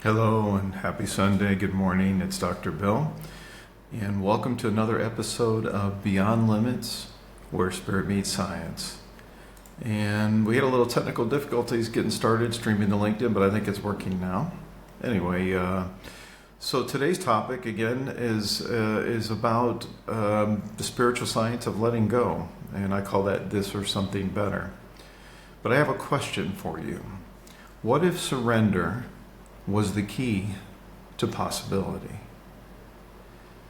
Hello and happy Sunday. Good morning. It's Dr. Bill. And welcome to another episode of Beyond Limits, where spirit meets science. And we had a little technical difficulties getting started streaming to LinkedIn, but I think it's working now. Anyway, so today's topic again is about the spiritual science of letting go. And I call that this or something better. But I have a question for you. What if surrender was the key to possibility?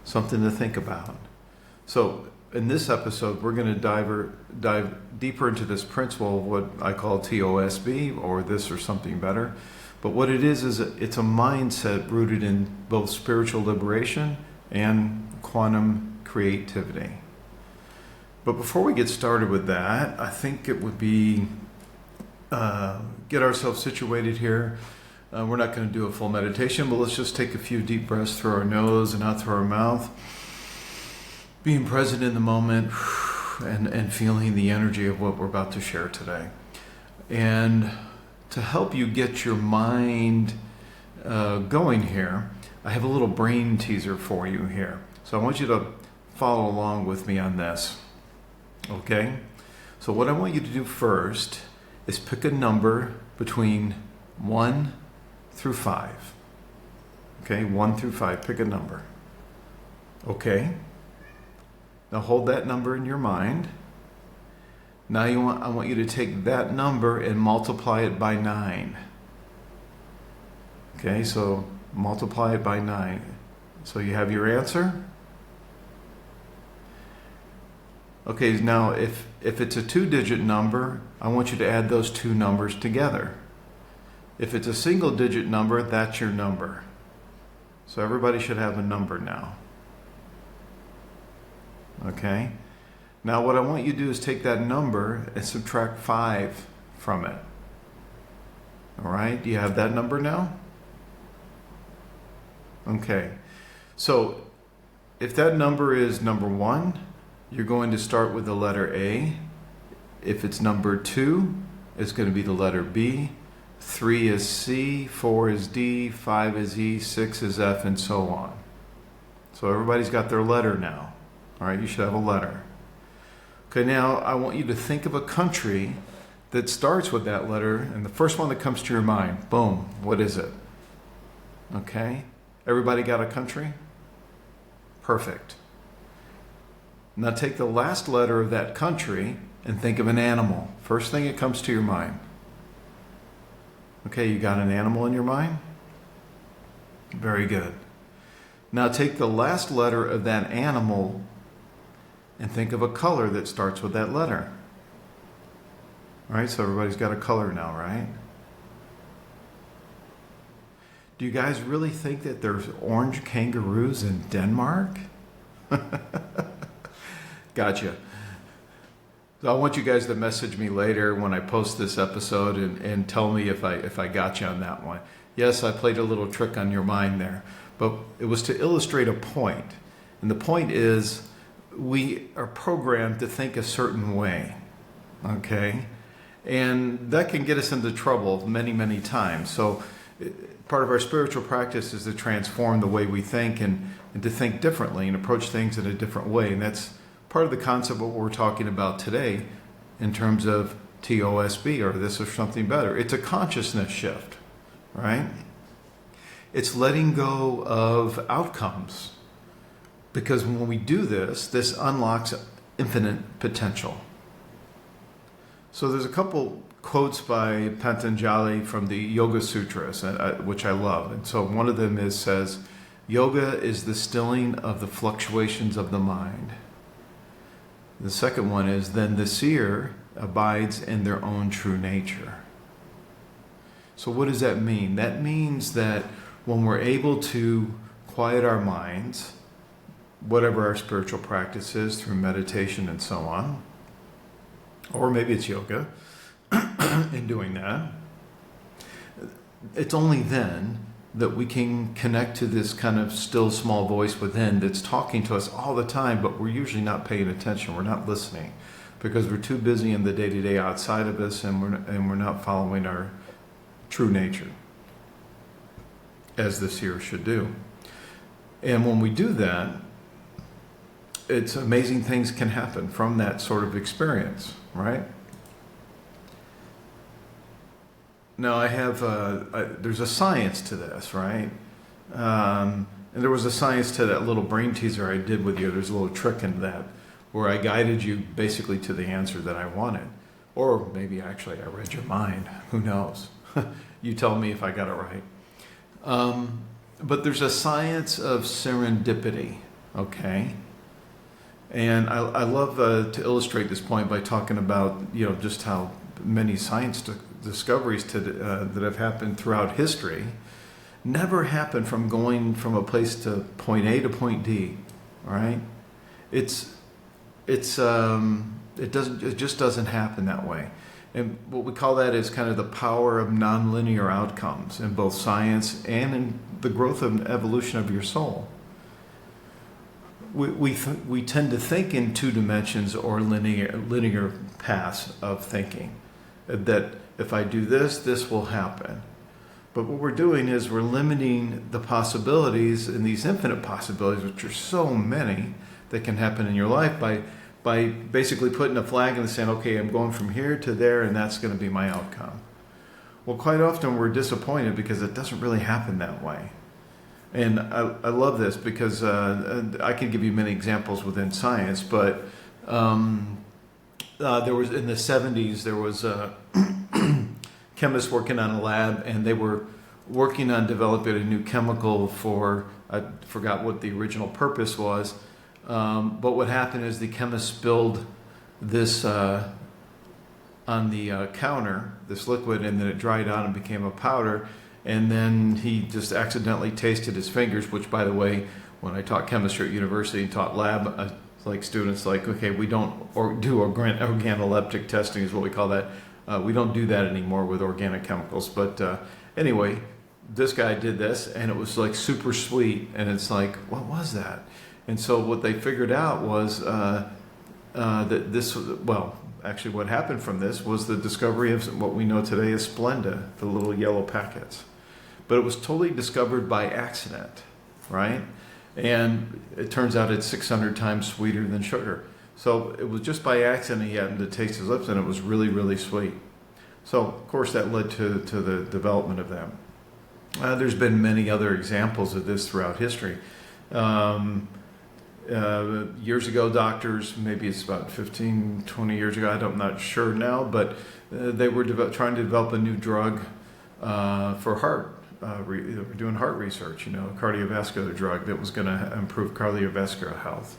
Something to think about. So in this episode, we're going to dive deeper into this principle of what I call TOSB, or this or something better. But what it is it's a mindset rooted in both spiritual liberation and quantum creativity. But before we get started with that, I think it would be get ourselves situated here. We're not going to do a full meditation, but let's just take a few deep breaths through our nose and out through our mouth. Being present in the moment and feeling the energy of what we're about to share today. And to help you get your mind going here, I have a little brain teaser for you here. So I want you to follow along with me on this. Okay? So what I want you to do first is pick a number between 1 through 5. Okay, 1 through 5, pick a number. Okay. Now hold that number in your mind. Now I want you to take that number and multiply it by 9. Okay, so multiply it by 9. So you have your answer? Okay, now if it's a 2-digit number, I want you to add those two numbers together. If it's a single-digit number, that's your number. So everybody should have a number now. Okay? Now what I want you to do is take that number and subtract 5 from it. All right? Do you have that number now? Okay. So if that number is number 1, you're going to start with the letter A. If it's number 2, it's going to be the letter B. 3 is C, 4 is D, 5 is E, 6 is F, and so on. So everybody's got their letter now. All right, you should have a letter. Okay, now I want you to think of a country that starts with that letter, and the first one that comes to your mind, boom, what is it? Okay, everybody got a country? Perfect. Now take the last letter of that country and think of an animal. First thing that comes to your mind. Okay, you got an animal in your mind? Very good. Now take the last letter of that animal and think of a color that starts with that letter. All right, so everybody's got a color now, right? Do you guys really think that there's orange kangaroos in Denmark? Gotcha. So I want you guys to message me later when I post this episode and tell me if I got you on that one. Yes, I played a little trick on your mind there, but it was to illustrate a point. And the point is we are programmed to think a certain way, okay? And that can get us into trouble many, many times. So part of our spiritual practice is to transform the way we think and to think differently and approach things in a different way. And that's part of the concept of what we're talking about today in terms of TOSB, or this or something better. It's a consciousness shift, right? It's letting go of outcomes. Because when we do this unlocks infinite potential. So there's a couple quotes by Patanjali from the Yoga Sutras, which I love. And so one of them says, yoga is the stilling of the fluctuations of the mind. The second one is, then the seer abides in their own true nature. So what does that mean? That means that when we're able to quiet our minds, whatever our spiritual practice is, through meditation and so on, or maybe it's yoga, in doing that, it's only then that we can connect to this kind of still small voice within that's talking to us all the time, but we're usually not paying attention. We're not listening because we're too busy in the day-to-day outside of us, and we're not following our true nature. as this here should do. And when we do that, it's amazing things can happen from that sort of experience, right? Now there's a science to this, right? And there was a science to that little brain teaser I did with you. There's a little trick in that where I guided you basically to the answer that I wanted. Or maybe actually I read your mind. Who knows? You tell me if I got it right. But there's a science of serendipity, okay? And I love to illustrate this point by talking about, just how many science discoveries that have happened throughout history never happened from going from a place to point A to point D, all right? It just doesn't happen that way. And what we call that is kind of the power of nonlinear outcomes in both science and in the growth and evolution of your soul. We tend to think in two dimensions or linear paths of thinking. That if I do this, this will happen. But what we're doing is we're limiting the possibilities and these infinite possibilities, which are so many that can happen in your life by basically putting a flag in the sand, okay, I'm going from here to there and that's going to be my outcome. Well, quite often we're disappointed because it doesn't really happen that way. And I love this because I can give you many examples within science, but there was in the 70s, there was chemists working on a lab and they were working on developing a new chemical for, I forgot what the original purpose was, but what happened is the chemist spilled this on the counter, this liquid, and then it dried out and became a powder. And then he just accidentally tasted his fingers, which, by the way, when I taught chemistry at university and taught lab, like students, like, okay, we don't do organoleptic testing is what we call that. We don't do that anymore with organic chemicals. But anyway, this guy did this, and it was like super sweet. And it's like, what was that? And so what they figured out was that this, well, actually what happened from this was the discovery of what we know today as Splenda, the little yellow packets. But it was totally discovered by accident, right? And it turns out it's 600 times sweeter than sugar. So it was just by accident he happened to taste his lips, and it was really, really sweet. So, of course, that led to the development of them. There's been many other examples of this throughout history. Years ago, doctors, maybe it's about 15, 20 years ago, I'm not sure now, but they were trying to develop a new drug for heart. They were doing heart research, a cardiovascular drug that was going to improve cardiovascular health.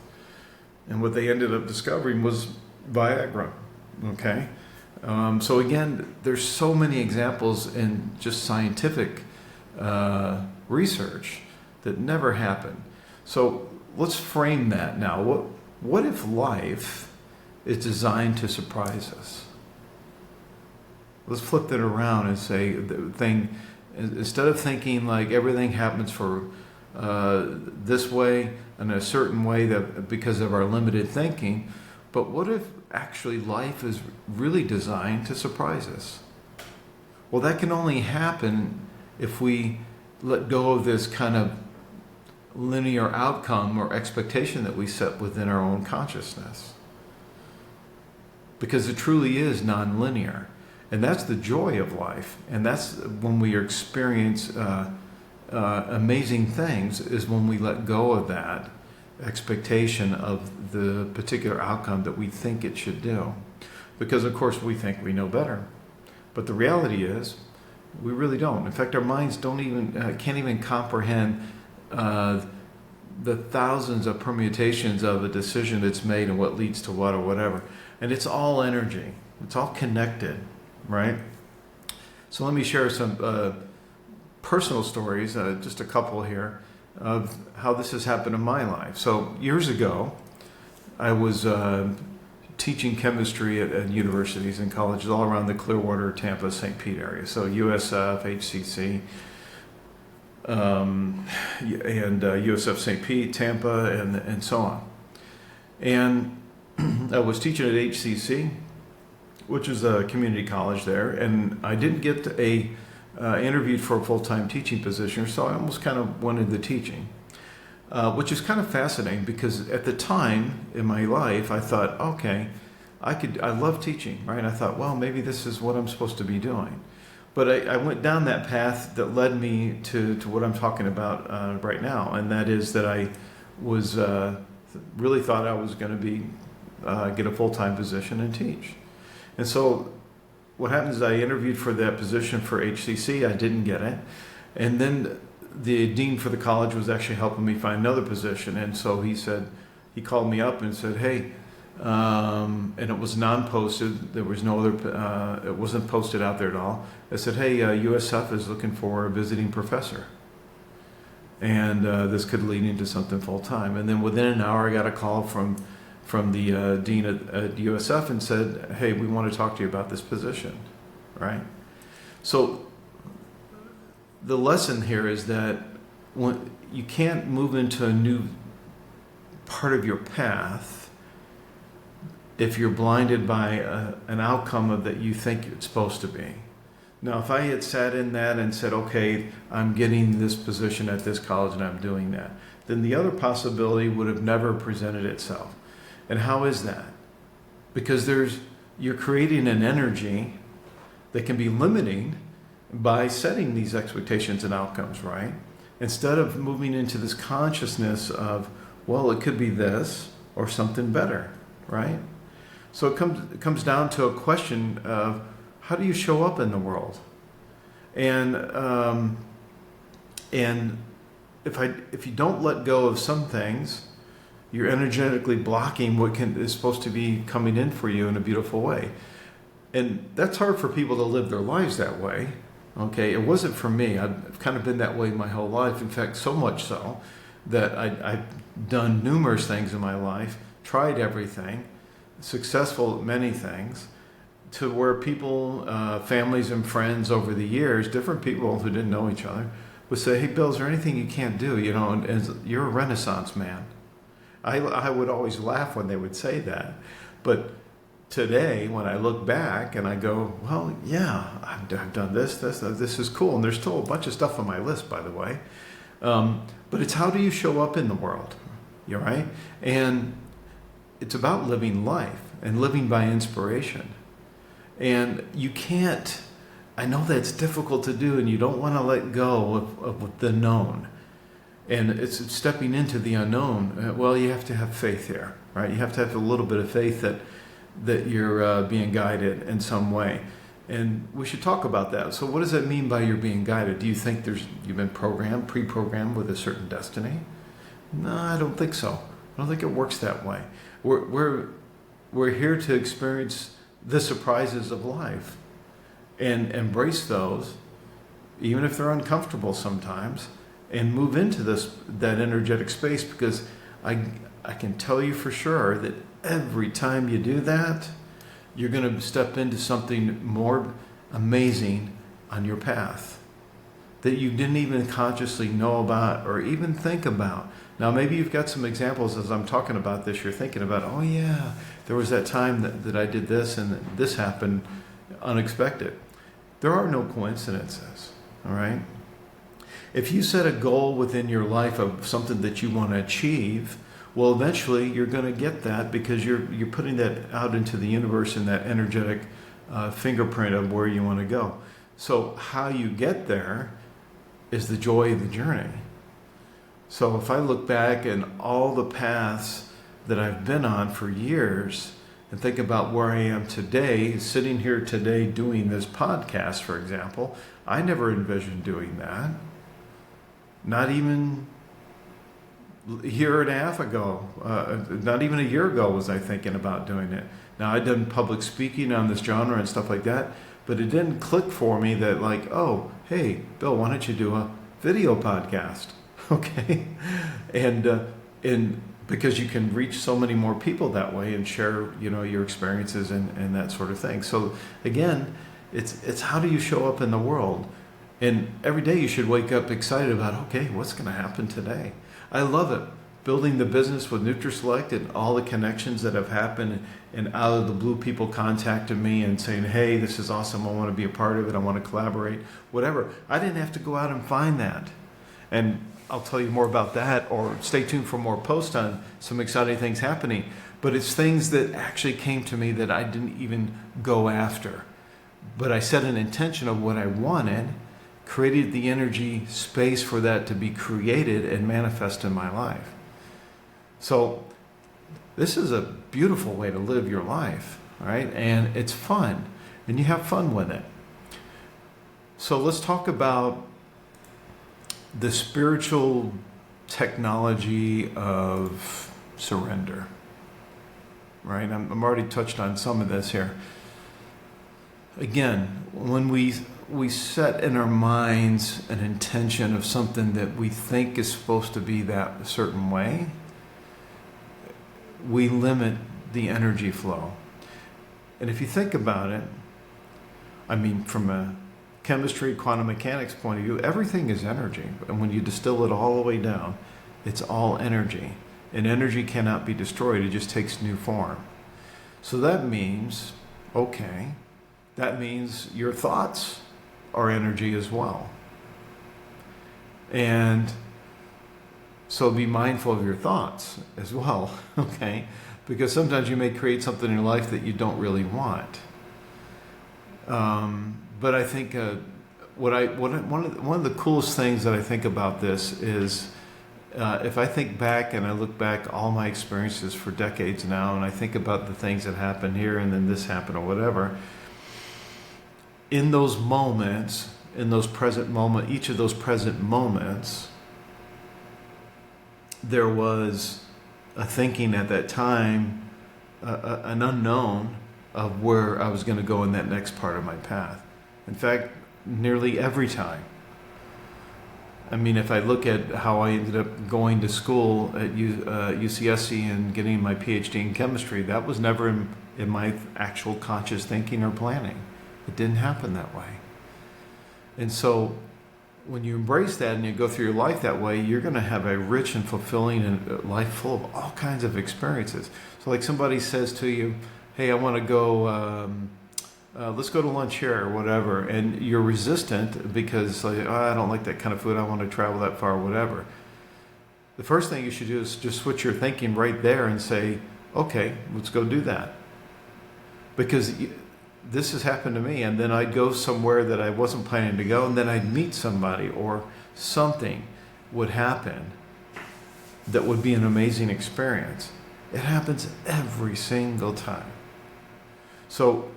And what they ended up discovering was Viagra, okay? So again, there's so many examples in just scientific research that never happened. So let's frame that now. What if life is designed to surprise us? Let's flip that around and say the thing, instead of thinking like everything happens for this way in a certain way that because of our limited thinking, but what if actually life is really designed to surprise us? Well, that can only happen if we let go of this kind of linear outcome or expectation that we set within our own consciousness. Because it truly is non-linear. And that's the joy of life. And that's when we experience amazing things, is when we let go of that expectation of the particular outcome that we think it should do. Because, of course, we think we know better. But the reality is, we really don't. In fact, our minds can't even comprehend the thousands of permutations of a decision that's made and what leads to what or whatever. And it's all energy. It's all connected, right? So let me share some personal stories, just a couple here, of how this has happened in my life. So years ago, I was teaching chemistry at universities and colleges all around the Clearwater, Tampa, St. Pete area. So USF, HCC, and USF St. Pete, Tampa, and so on. And I was teaching at HCC, which is a community college there, and I didn't get a interviewed for a full-time teaching position, so I almost kind of went into teaching, which is kind of fascinating because at the time in my life, I thought, okay, I love teaching, right? I thought, well, maybe this is what I'm supposed to be doing. But I went down that path that led me to what I'm talking about right now, and that is that I was really thought I was going to be get a full-time position and teach. And so what happens is I interviewed for that position for HCC. I didn't get it. And then the dean for the college was actually helping me find another position. And so he called me up and said, hey, and it was non-posted. There was no other, it wasn't posted out there at all. I said, hey, USF is looking for a visiting professor. And this could lead into something full-time. And then within an hour, I got a call from the dean at USF and said, hey, we want to talk to you about this position, right? So the lesson here is that when you can't move into a new part of your path if you're blinded by an outcome of that you think it's supposed to be. Now, if I had sat in that and said, okay, I'm getting this position at this college and I'm doing that, then the other possibility would have never presented itself. And how is that? Because you're creating an energy that can be limiting by setting these expectations and outcomes, right? Instead of moving into this consciousness of, well, it could be this or something better, right? So it comes down to a question of how do you show up in the world? And if you don't let go of some things, you're energetically blocking what is supposed to be coming in for you in a beautiful way. And that's hard for people to live their lives that way. Okay, it wasn't for me. I've kind of been that way my whole life. In fact, so much so that I've done numerous things in my life, tried everything, successful at many things, to where people, families and friends over the years, different people who didn't know each other, would say, hey, Bill, is there anything you can't do? You know, and you're a Renaissance man. I would always laugh when they would say that. But today, when I look back and I go, well, yeah, I've done this is cool. And there's still a bunch of stuff on my list, by the way. But it's how do you show up in the world? You're right? And it's about living life and living by inspiration. And you can't, I know that's difficult to do, and you don't want to let go of the known. And it's stepping into the unknown. Well, you have to have faith here, right? You have to have a little bit of faith that you're being guided in some way. And we should talk about that. So what does that mean by you're being guided? Do you think you've been pre-programmed with a certain destiny? No, I don't think so. I don't think it works that way. We're here to experience the surprises of life and embrace those, even if they're uncomfortable sometimes, and move into that energetic space, because I can tell you for sure that every time you do that, you're going to step into something more amazing on your path that you didn't even consciously know about or even think about. Now, maybe you've got some examples as I'm talking about this. You're thinking about, oh yeah, there was that time that I did this and this happened unexpected. There are no coincidences, all right? If you set a goal within your life of something that you want to achieve, well, eventually you're going to get that because you're putting that out into the universe in that energetic fingerprint of where you want to go. So how you get there is the joy of the journey. So if I look back in all the paths that I've been on for years and think about where I am today, sitting here today doing this podcast, for example, I never envisioned doing that. Not even a year and a half ago, not even a year ago was I thinking about doing it. Now, I'd done public speaking on this genre and stuff like that, but it didn't click for me that like, oh, hey, Bill, why don't you do a video podcast? Okay. And because you can reach so many more people that way and share, your experiences and that sort of thing. So again, it's how do you show up in the world? And every day you should wake up excited about, okay, what's going to happen today? I love it. building the business with NutriSelect and all the connections that have happened, and out of the blue people contacted me and saying, hey, this is awesome, I want to be a part of it, I want to collaborate, whatever. I didn't have to go out and find that. And I'll tell you more about that, or stay tuned for more posts on some exciting things happening. But it's things that actually came to me that I didn't even go after. But I set an intention of what I wanted, created the energy space for that to be created and manifest in my life. So this is a beautiful way to live your life, right? And it's fun, and you have fun with it. So let's talk about the spiritual technology of surrender, right? I'm already touched on some of this here. Again, when we set in our minds an intention of something that we think is supposed to be that a certain way, we limit the energy flow. And if you think about it, I mean, from a chemistry, quantum mechanics point of view, everything is energy. And when you distill it all the way down, it's all energy. And energy cannot be destroyed, it just takes new form. So that means, okay, that means your thoughts are energy as well. And so be mindful of your thoughts as well, okay? Because sometimes you may create something in your life that you don't really want. But I think one of the coolest things that I think about this is if I think back and I look back all my experiences for decades now, and I think about the things that happened here and then this happened or whatever, in those moments, in those present moment, each of those present moments, there was a thinking at that time, an unknown of where I was going to go in that next part of my path. In fact, nearly every time. I mean, if I look at how I ended up going to school at UCSC and getting my PhD in chemistry, that was never in my actual conscious thinking or planning. It didn't happen that way. And so when you embrace that and you go through your life that way, you're going to have a rich and fulfilling life full of all kinds of experiences. So like somebody says to you, hey, I want to go, let's go to lunch here or whatever. And you're resistant because like, oh, I don't like that kind of food. I want to travel that far or whatever. The first thing you should do is just switch your thinking right there and say, okay, let's go do that. Because this has happened to me, and then I'd go somewhere that I wasn't planning to go, and then I'd meet somebody or something would happen that would be an amazing experience. It happens every single time. So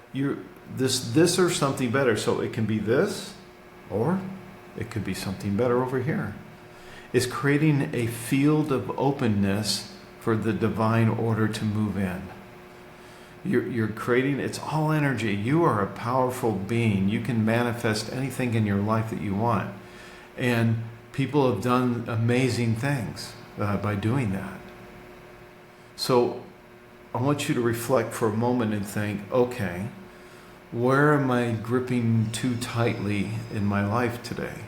this or something better. So it can be this, or it could be something better over here. It's creating a field of openness for the divine order to move in. You're creating, it's all energy. You are a powerful being. You can manifest anything in your life that you want. And people have done amazing things by doing that. So I want you to reflect for a moment and think, okay, where am I gripping too tightly in my life today?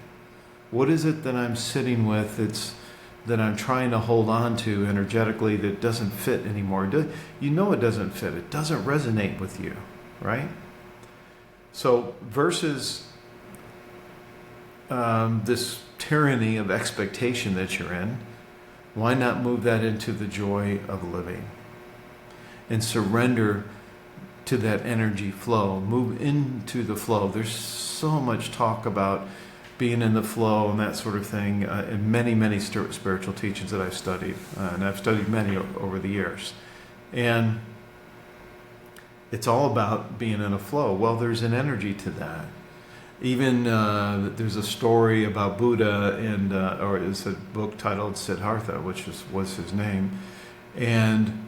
What is it that I'm sitting with that I'm trying to hold on to energetically that doesn't fit anymore? You know it doesn't fit. It doesn't resonate with you, right? So versus this tyranny of expectation that you're in, why not move that into the joy of living and surrender to that energy flow? Move into the flow. There's so much talk about being in the flow and that sort of thing in many spiritual teachings that I've studied. And I've studied many over the years. And it's all about being in a flow. Well, there's an energy to that. Even there's a story about Buddha, or it's a book titled Siddhartha, which was his name. And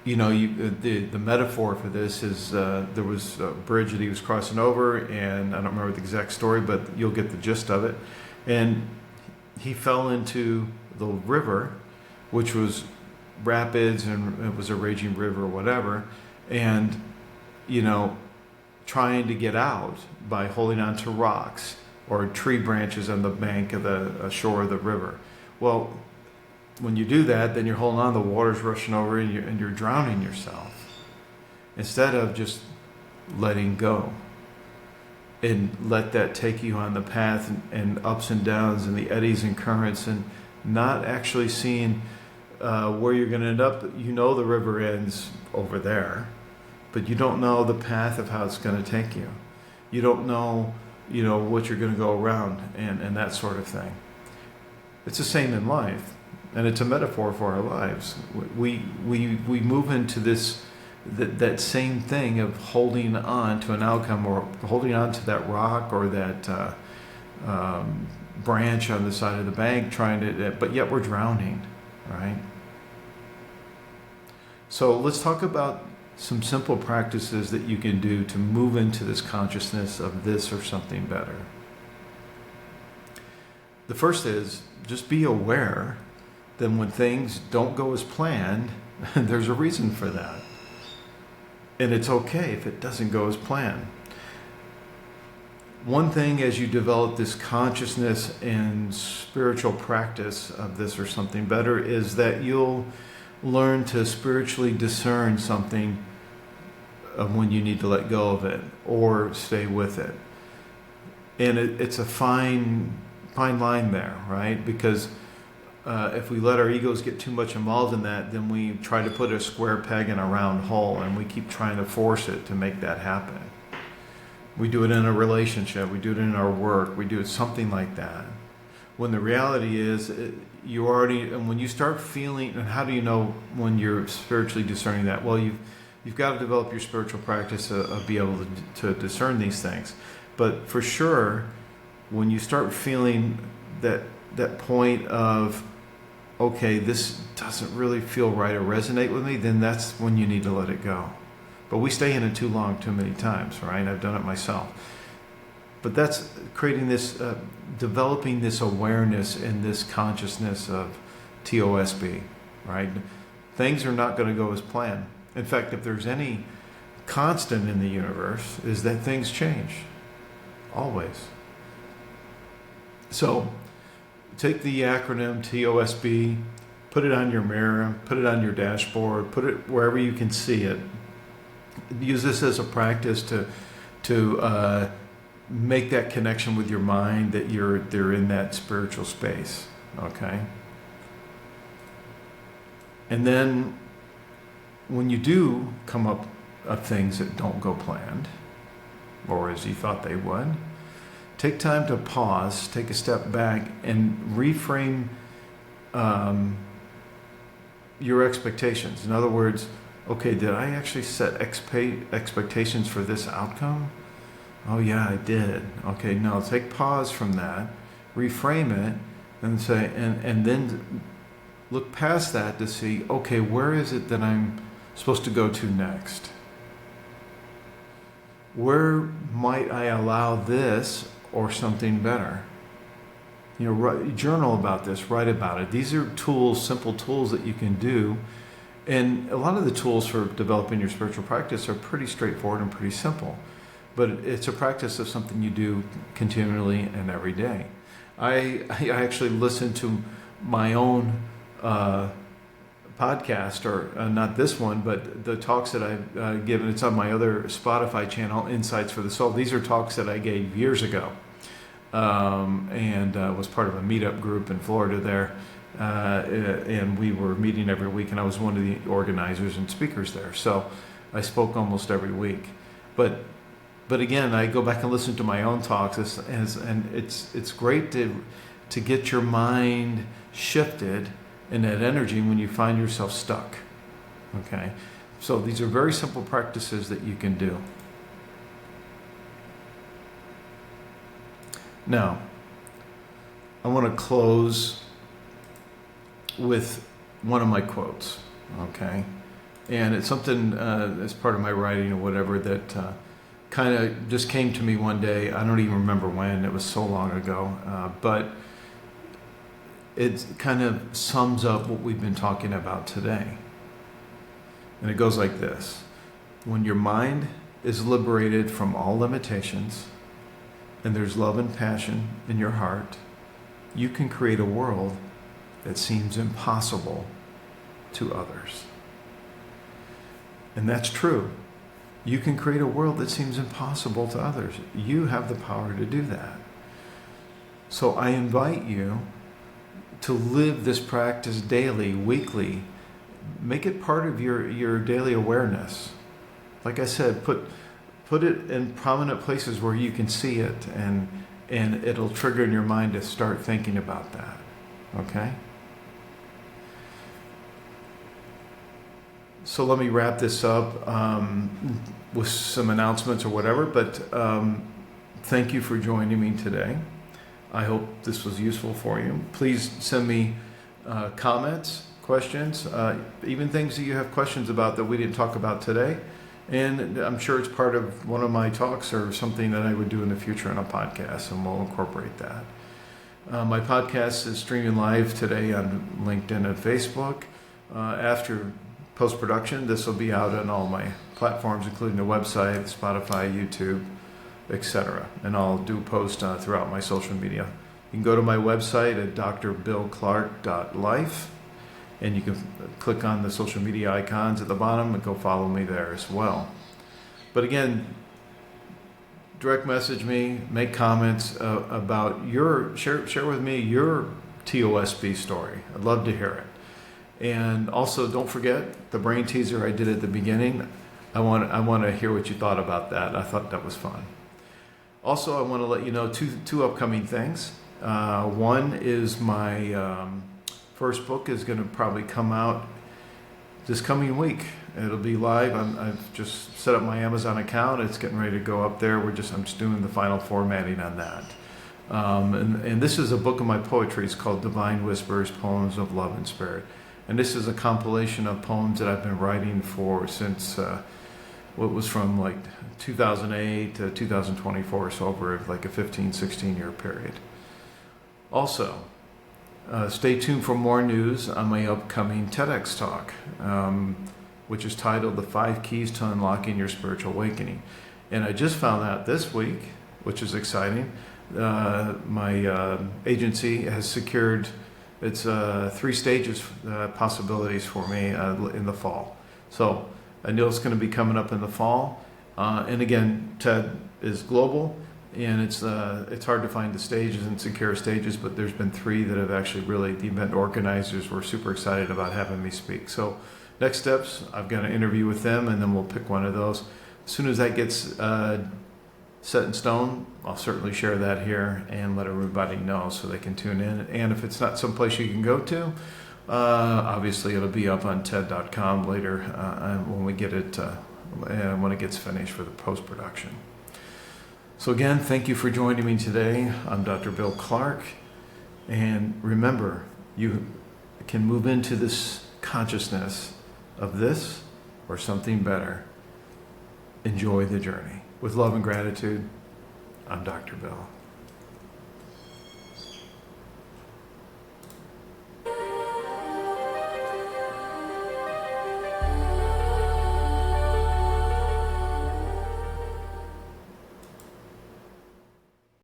you know, the metaphor for this is there was a bridge that he was crossing over, and I don't remember the exact story, but you'll get the gist of it. And he fell into the river, which was rapids, and it was a raging river or whatever, and, you know, trying to get out by holding on to rocks or tree branches on the bank of the shore of the river. Well, when you do that, then you're holding on, the water's rushing over and you're drowning yourself. Instead of just letting go and let that take you on the path and ups and downs and the eddies and currents, and not actually seeing where you're going to end up. You know the river ends over there, but you don't know the path of how it's going to take you. You don't know, what you're going to go around and that sort of thing. It's the same in life, and it's a metaphor for our lives. We move into this that same thing of holding on to an outcome, or holding on to that rock or that branch on the side of the bank, but yet we're drowning, right? So let's talk about some simple practices that you can do to move into this consciousness of this or something better. The first is just be aware that when things don't go as planned, there's a reason for that. And it's okay if it doesn't go as planned. One thing as you develop this consciousness and spiritual practice of this or something better is that you'll learn to spiritually discern something of when you need to let go of it or stay with it. And it's a fine line there, right? Because if we let our egos get too much involved in that, then we try to put a square peg in a round hole, and we keep trying to force it to make that happen. We do it in a relationship, we do it in our work, we do it something like that. When the reality is, and when you start feeling, and how do you know when you're spiritually discerning that? Well, you've got to develop your spiritual practice of be able to discern these things. But for sure, when you start feeling that point of, okay, this doesn't really feel right or resonate with me, then that's when you need to let it go. But we stay in it too long, too many times, right? I've done it myself. But that's creating this, developing this awareness and this consciousness of TOSB, right? Things are not going to go as planned. In fact, if there's any constant in the universe, is that things change. Always. So, take the acronym TOSB, put it on your mirror, put it on your dashboard, put it wherever you can see it. Use this as a practice to make that connection with your mind that they're in that spiritual space, okay? And then when you do come up of things that don't go planned, or as you thought they would, take time to pause, take a step back, and reframe your expectations. In other words, okay, did I actually set expectations for this outcome? Oh yeah, I did. Okay, now take pause from that, reframe it, and say, and then look past that to see, okay, where is it that I'm supposed to go to next? Where might I allow this or something better? Journal about this, write about it. These are tools, simple tools that you can do. And a lot of the tools for developing your spiritual practice are pretty straightforward and pretty simple. But it's a practice of something you do continually and every day. I actually listen to my own podcast, or not this one, but the talks that I've given. It's on my other Spotify channel, Insights for the Soul. These are talks that I gave years ago, and was part of a meetup group in Florida there, and we were meeting every week, and I was one of the organizers and speakers there. So I spoke almost every week, but again, I go back and listen to my own talks, and it's great to get your mind shifted in that energy when you find yourself stuck. Okay, so these are very simple practices that you can do. Now, I want to close with one of my quotes. Okay, and it's something as part of my writing or whatever that kind of just came to me one day. I don't even remember when. It was so long ago, but it kind of sums up what we've been talking about today. And it goes like this: when your mind is liberated from all limitations and there's love and passion in your heart, you can create a world that seems impossible to others. And that's true. You can create a world that seems impossible to others. You have the power to do that. So I invite you to live this practice daily, weekly. Make it part of your daily awareness. Like I said, put it in prominent places where you can see it, and it'll trigger in your mind to start thinking about that. Okay? So let me wrap this up with some announcements or whatever, but thank you for joining me today. I hope this was useful for you. Please send me comments, questions, even things that you have questions about that we didn't talk about today. And I'm sure it's part of one of my talks or something that I would do in the future on a podcast, and we'll incorporate that. My podcast is streaming live today on LinkedIn and Facebook. After post-production, this will be out on all my platforms, including the website, Spotify, YouTube, etc. And I'll do posts throughout my social media. You can go to my website at drbillclark.life, and you can click on the social media icons at the bottom and go follow me there as well. But again, direct message me, make comments about share with me your TOSB story. I'd love to hear it. And also, don't forget the brain teaser I did at the beginning. I want to hear what you thought about that. I thought that was fun. Also, I want to let you know two upcoming things. One is my first book is going to probably come out this coming week. It'll be live. I've just set up my Amazon account. It's getting ready to go up there. I'm just doing the final formatting on that. And this is a book of my poetry. It's called Divine Whispers, Poems of Love and Spirit. And this is a compilation of poems that I've been writing for since what was from like 2008 to 2024, so over like a 15, 16-year period. Also, stay tuned for more news on my upcoming TEDx talk, which is titled The 5 Keys to Unlocking Your Spiritual Awakening. And I just found out this week, which is exciting, my agency has secured its 3 stages possibilities for me in the fall. So I know it's going to be coming up in the fall. And again, TED is global, and it's hard to find the stages and secure stages, but there's been 3 that have actually really, the event organizers were super excited about having me speak. So next steps, I've got an interview with them, and then we'll pick one of those. As soon as that gets set in stone, I'll certainly share that here and let everybody know so they can tune in. And if it's not someplace you can go to, obviously it'll be up on TED.com later when we get it, when it gets finished for the post-production. So again, thank you for joining me today. I'm Dr. Bill Clark. And remember, you can move into this consciousness of this or something better. Enjoy the journey. With love and gratitude, I'm Dr. Bill.